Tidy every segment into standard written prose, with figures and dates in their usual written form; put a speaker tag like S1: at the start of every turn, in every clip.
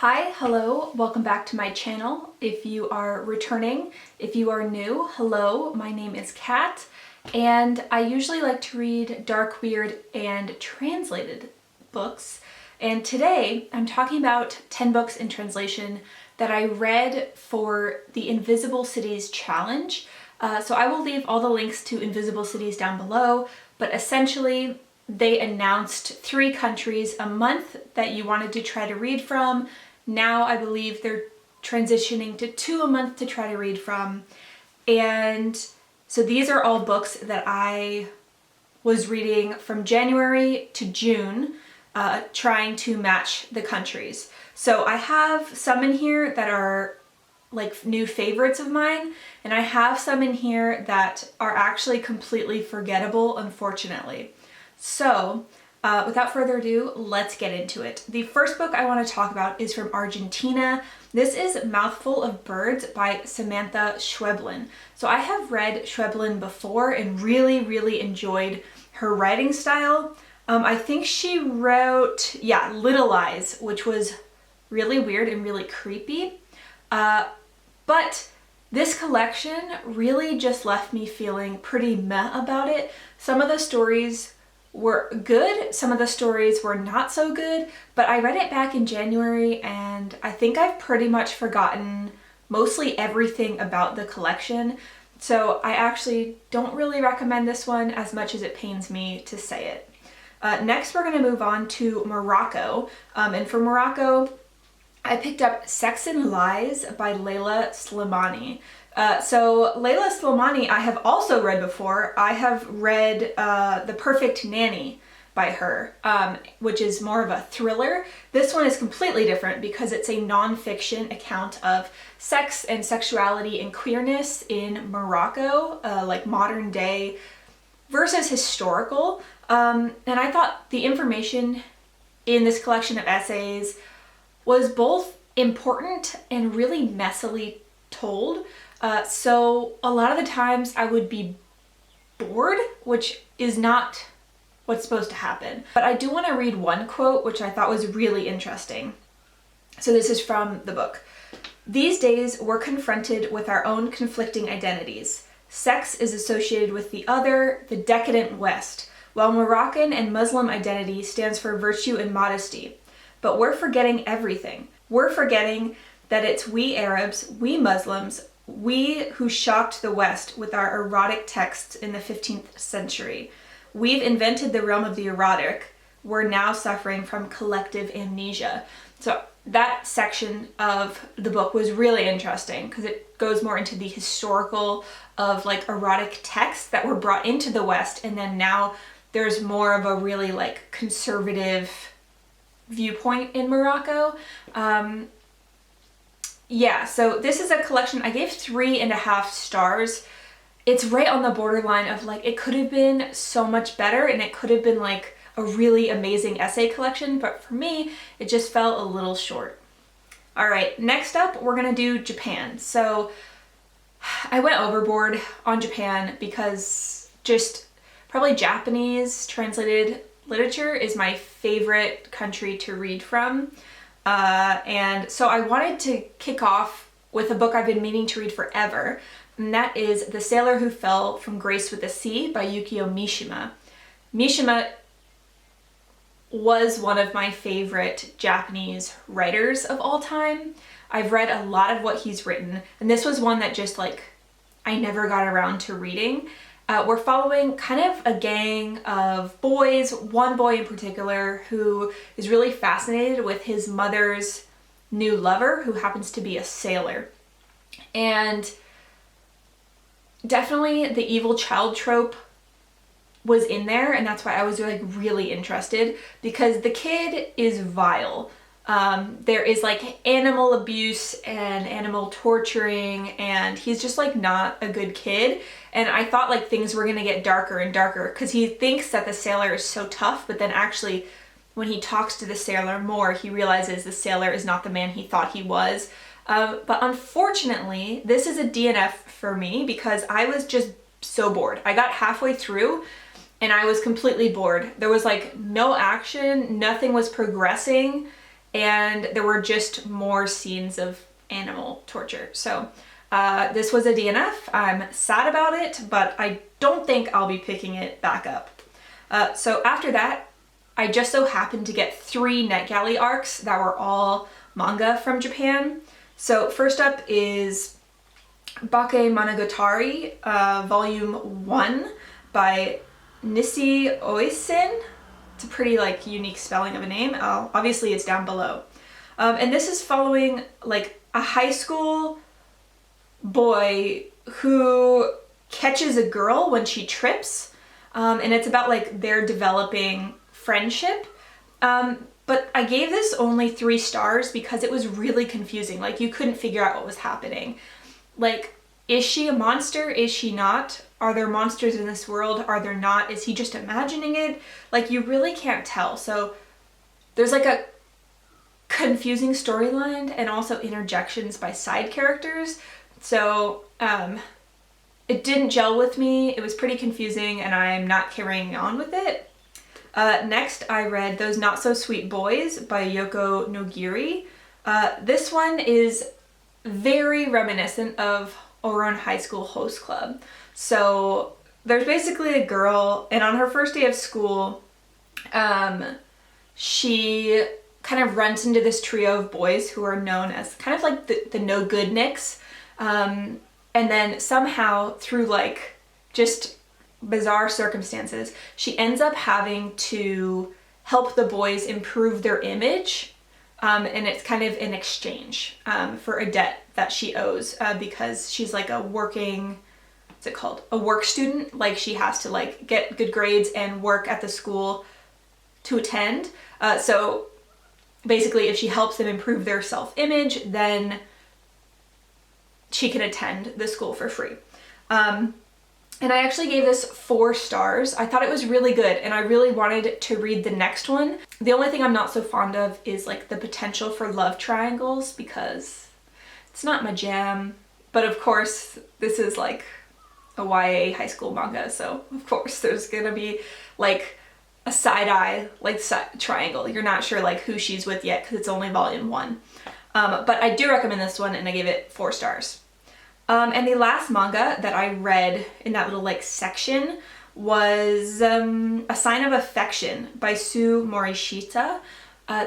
S1: Hi, hello, welcome back to my channel. If you are returning, if you are new, hello, my name is Kat, and I usually like to read dark, weird, and translated books. And today I'm talking about 10 books in translation that I read for the Invisible Cities Challenge. So I will leave all the links to Invisible Cities down below, but essentially they announced 3 countries a month that you wanted to try to read from. Now I believe they're transitioning to 2 a month to try to read from. And so these are all books that I was reading from January to June, trying to match the countries. So I have some in here that are like new favorites of mine, and I have some in here that are actually completely forgettable, unfortunately. So without further ado, let's get into it. The first book I want to talk about is from Argentina. This is Mouthful of Birds by Samanta Schweblin. So I have read Schweblin before and really enjoyed her writing style. I think she wrote, Little Eyes, which was really weird and really creepy. But this collection really just left me feeling pretty meh about it. Some of the stories were good, some of the stories were not so good, but I read it back in January and I think I've pretty much forgotten mostly everything about the collection. So I actually don't really recommend this one as much as it pains me to say it. Next we're going to move on to Morocco, and for Morocco I picked up Sex and Lies by Leila Slimani. So Leila Slimani I have also read before. I have read The Perfect Nanny by her, which is more of a thriller. This one is completely different because it's a non-fiction account of sex and sexuality and queerness in Morocco, like modern day versus historical. And I thought the information in this collection of essays was both important and really messily told. So a lot of the times I would be bored, which is not what's supposed to happen. But I do want to read one quote which I thought was really interesting. So this is from the book. These days we're confronted with our own conflicting identities. Sex is associated with the other, the decadent West, while Moroccan and Muslim identity stands for virtue and modesty. But we're forgetting everything. We're forgetting that it's we Arabs, we Muslims, we who shocked the West with our erotic texts in the 15th century. We've invented the realm of the erotic. We're now suffering from collective amnesia. So that section of the book was really interesting because it goes more into the historical of like erotic texts that were brought into the West, and then now there's more of a really like conservative viewpoint in Morocco. So this is a collection I gave 3.5 stars. It's right on the borderline of like, it could have been so much better and it could have been like a really amazing essay collection, but for me, it just fell a little short. All right, next up, we're gonna do Japan. So I went overboard on Japan because just probably Japanese translated literature is my favorite country to read from. And so I wanted to kick off with a book I've been meaning to read forever, and that is The Sailor Who Fell from Grace with the Sea by Yukio Mishima. Mishima was one of my favorite Japanese writers of all time. I've read a lot of what he's written, and this was one that just like I never got around to reading. We're following kind of a gang of boys, one boy in particular who is really fascinated with his mother's new lover who happens to be a sailor. And definitely the evil child trope was in there, and that's why I was like really interested because the kid is vile. There is like animal abuse and animal torturing, and he's just like not a good kid. And I thought like things were gonna get darker and darker because he thinks that the sailor is so tough, but then actually when he talks to the sailor more, he realizes the sailor is not the man he thought he was. But unfortunately, this is a DNF for me because I was just so bored. I got halfway through and I was completely bored. There was like no action, nothing was progressing. and there were just more scenes of animal torture. So this was a DNF. I'm sad about it, but I don't think I'll be picking it back up. So after that, I just so happened to get 3 NetGalley arcs that were all manga from Japan. So first up is Bakemonogatari, volume 1 by NisiOisiN. It's a pretty like unique spelling of a name. Obviously it's down below. And this is following like a high school boy who catches a girl when she trips. And it's about like their developing friendship. But I gave this only 3 stars because it was really confusing. Like you couldn't figure out what was happening. Like, is she a monster? Is she not? Are there monsters in this world? Are there not? Is he just imagining it? Like you really can't tell. So there's like a confusing storyline and also interjections by side characters. So it didn't gel with me. It was pretty confusing and I'm not carrying on with it. Next, I read Those Not So Sweet Boys by Yoko Nogiri. This one is very reminiscent of Ouran High School Host Club. So there's basically a girl, and on her first day of school, she kind of runs into this trio of boys who are known as kind of like the no-good-nicks. And then somehow through like just bizarre circumstances, she ends up having to help the boys improve their image. And it's kind of in exchange for a debt that she owes because she's like a working, what's it called? A work student. Like she has to like get good grades and work at the school to attend. So basically if she helps them improve their self-image, then she can attend the school for free. And I actually gave this 4 stars. I thought it was really good and I really wanted to read the next one. The only thing I'm not so fond of is like the potential for love triangles because it's not my jam. But of course, this is like a YA high school manga, so of course there's gonna be like a side-eye like triangle. You're not sure like who she's with yet because it's only volume 1. But I do recommend this one and I gave it 4 stars. And the last manga that I read in that little like section was A Sign of Affection by Sue Morishita.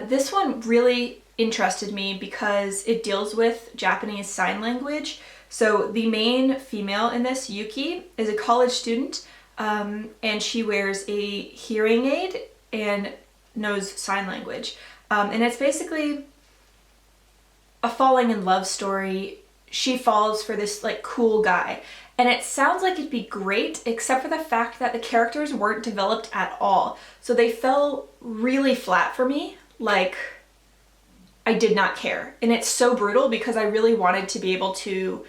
S1: This one really interested me because it deals with Japanese sign language. So the main female in this, Yuki, is a college student and she wears a hearing aid and knows sign language. And it's basically a falling in love story. She falls for this like cool guy and it sounds like it'd be great except for the fact that the characters weren't developed at all. So they fell really flat for me. Like I did not care. And it's so brutal because I really wanted to be able to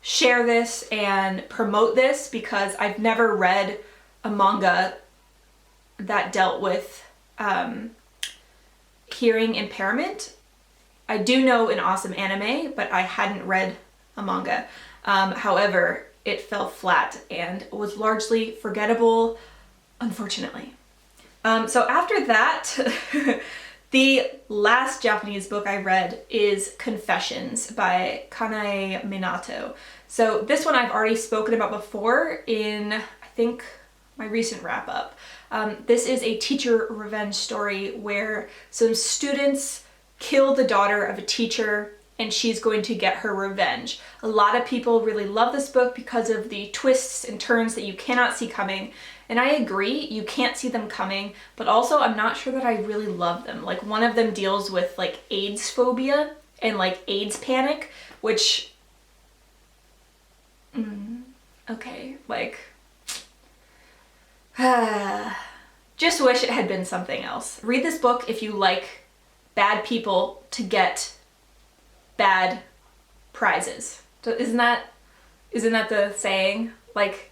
S1: share this and promote this because I've never read a manga that dealt with hearing impairment. I do know an awesome anime, but I hadn't read a manga. However, it fell flat and was largely forgettable, unfortunately. So after that, the last Japanese book I read is Confessions by Kanae Minato. So this one I've already spoken about before in, I think, my recent wrap up. This is a teacher revenge story where some students kill the daughter of a teacher and she's going to get her revenge. A lot of people really love this book because of the twists and turns that you cannot see coming. And I agree, you can't see them coming, but also I'm not sure that I really love them. Like one of them deals with like AIDS phobia and like AIDS panic, which, okay, like, just wish it had been something else. Read this book if you like bad people to get bad prizes. So isn't that the saying? Like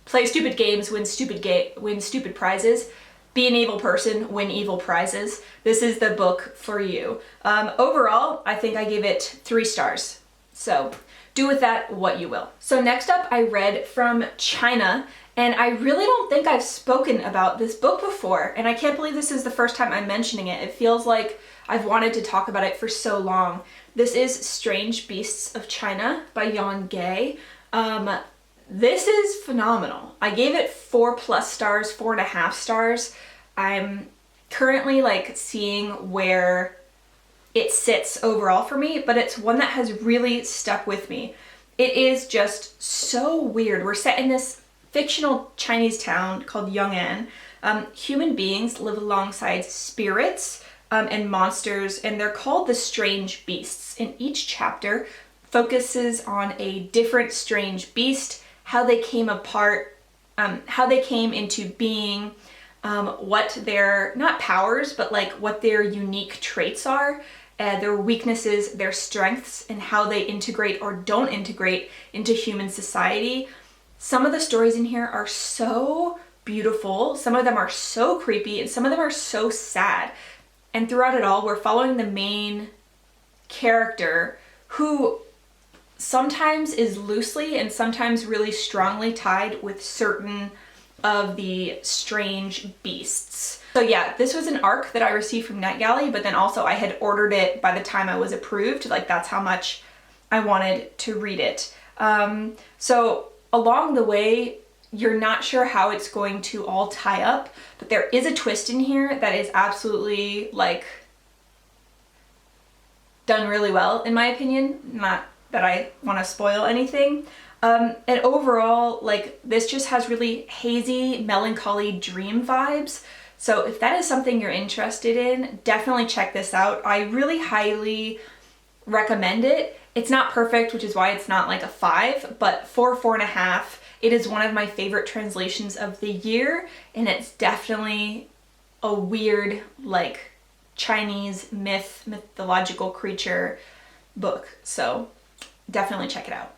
S1: play stupid games, win stupid prizes. Be an evil person, win evil prizes. This is the book for you. Overall, I think I gave it 3 stars. So do with that what you will. So next up I read From China, And I really don't think I've spoken about this book before, and I can't believe this is the first time I'm mentioning it. It feels like I've wanted to talk about it for so long. This is Strange Beasts of China by Yan Gay. This is phenomenal. I gave it 4+ stars, 4.5 stars. I'm currently like seeing where it sits overall for me, but it's one that has really stuck with me. It is just so weird. We're set in this fictional Chinese town called Yong'an. Human beings live alongside spirits and monsters, and they're called the Strange Beasts. And each chapter focuses on a different strange beast, how they came apart, how they came into being, what their, not powers, but like what their unique traits are, their weaknesses, their strengths, and how they integrate or don't integrate into human society. Some of the stories in here are so beautiful, some of them are so creepy, and some of them are so sad. And throughout it all, we're following the main character who sometimes is loosely and sometimes really strongly tied with certain of the strange beasts. So yeah, this was an arc that I received from NetGalley, but then also I had ordered it by the time I was approved. Like, that's how much I wanted to read it. So along the way, you're not sure how it's going to all tie up, but there is a twist in here that is absolutely like done really well, in my opinion. Not that I want to spoil anything. And overall, like, this just has really hazy, melancholy dream vibes. So if that is something you're interested in, definitely check this out. I really highly recommend it. It's not perfect, which is why it's not like a 5, but 4.5. It is one of my favorite translations of the year, and it's definitely a weird, like, Chinese mythological creature book. So definitely check it out.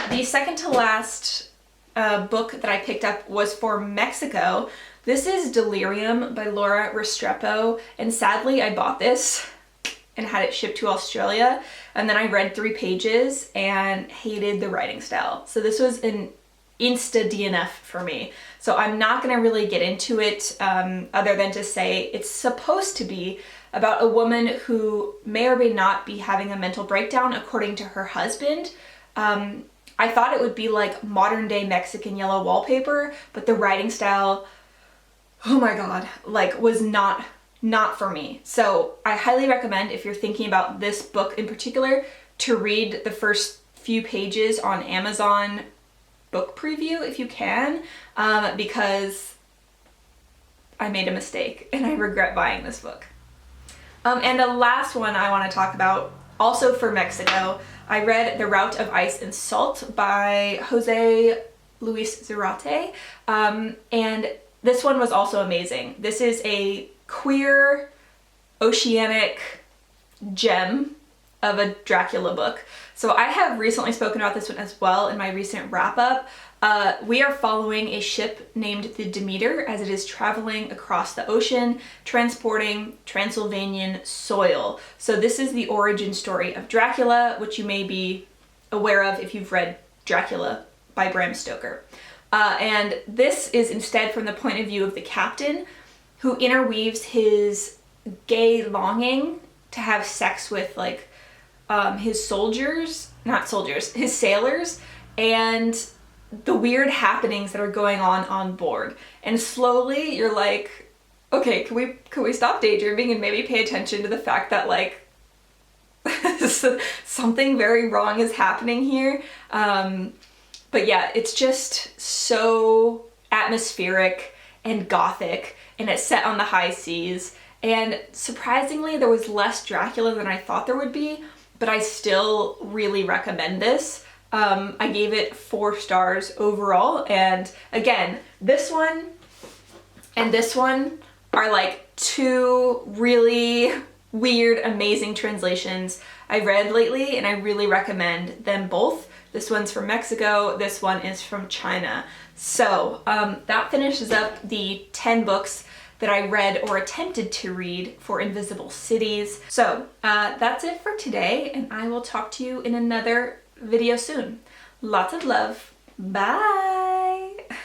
S1: The second to last book that I picked up was for Mexico. This is Delirium by Laura Restrepo, and sadly I bought this and had it shipped to Australia, and then I read 3 pages and hated the writing style. So this was an insta DNF for me. So I'm not gonna really get into it other than to say it's supposed to be about a woman who may or may not be having a mental breakdown according to her husband. I thought it would be like modern day Mexican yellow wallpaper, but the writing style, oh my god, like, was not for me. So I highly recommend, if you're thinking about this book in particular, to read the first few pages on Amazon book preview if you can, because I made a mistake and I regret buying this book. And the last one I want to talk about, also for Mexico, I read The Route of Ice and Salt by Jose Luis Zarate, and this one was also amazing. This is a queer, oceanic gem of a Dracula book. So I have recently spoken about this one as well in my recent wrap-up. We are following a ship named the Demeter as it is traveling across the ocean, transporting Transylvanian soil. So this is the origin story of Dracula, which you may be aware of if you've read Dracula by Bram Stoker. And this is instead from the point of view of the captain, who interweaves his gay longing to have sex with, like, his his sailors, and the weird happenings that are going on board. And slowly you're like, okay, can we stop daydreaming and maybe pay attention to the fact that, like, something very wrong is happening here. But yeah, it's just so atmospheric and gothic, and it's set on the high seas. And surprisingly, there was less Dracula than I thought there would be, but I still really recommend this. I gave it 4 stars overall, and again, this one and this one are like 2 really weird, amazing translations I read lately, and I really recommend them both. This one's from Mexico, this one is from China. So that finishes up the 10 books that I read or attempted to read for Invisible Cities. So that's it for today, and I will talk to you in another video soon. Lots of love. Bye!